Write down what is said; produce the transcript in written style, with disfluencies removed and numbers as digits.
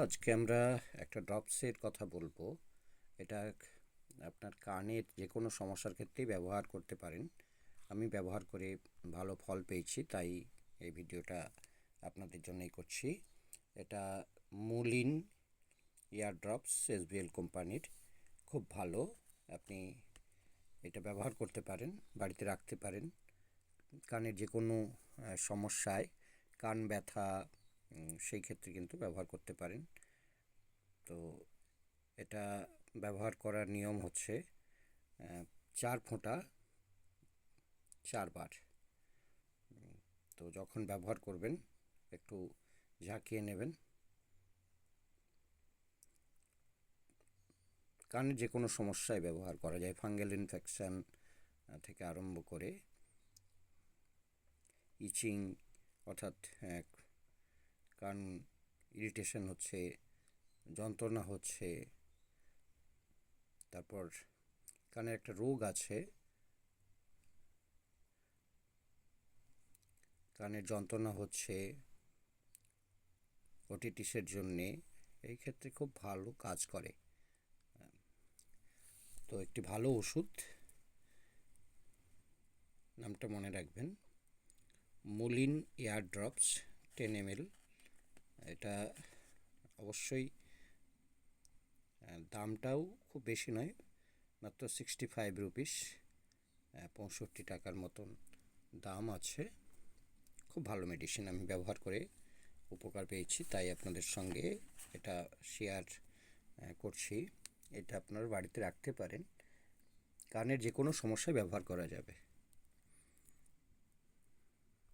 আজকে আমরা একটা ড্রপসের কথা বলবো। এটা আপনার কানের যে কোনো সমস্যার ক্ষেত্রেই ব্যবহার করতে পারেন। আমি ব্যবহার করে ভালো ফল পেয়েছি, তাই এই ভিডিওটা আপনাদের জন্যই করছি। এটা মুলিন ইয়ার ড্রপস এসবিএল কোম্পানির, খুব ভালো। আপনি এটা ব্যবহার করতে পারেন, বাড়িতে রাখতে পারেন। কানের যে কোনো সমস্যায়, কান ব্যথা, সেই ক্ষেত্রে কিন্তু ব্যবহার করতে পারেন। তো এটা ব্যবহার করার নিয়ম হচ্ছে 4 ফোঁটা 4 বার। তো যখন ব্যবহার করবেন একটু ঝাঁকিয়ে নেবেন। কানের যে কোনো সমস্যায় ব্যবহার করা যায়, ফাঙ্গাল ইনফেকশান থেকে আরম্ভ করে ইচিং, অর্থাৎ কান ইরিটেশন হচ্ছে, যন্ত্রণা হচ্ছে, তারপর কানের একটা রোগ আছে, কানের যন্ত্রণা হচ্ছে ওটিটিসের জন্যে, এই ক্ষেত্রে খুব ভালো কাজ করে। তো একটি ভালো ওষুধ, নামটা মনে রাখবেন, মুলিন এয়ার ড্রপস 10 ml। এটা অবশ্যই দামটাও খুব বেশি নয়, মাত্র 65 রুপিস, 65 টাকার মতন দাম আছে। খুব ভালো মেডিসিন, আমি ব্যবহার করে উপকার পেয়েছি, তাই আপনাদের সঙ্গে এটা শেয়ার করছি। এটা আপনারা বাড়িতে রাখতে পারেন, কানের যে কোনো সমস্যায় ব্যবহার করা যাবে।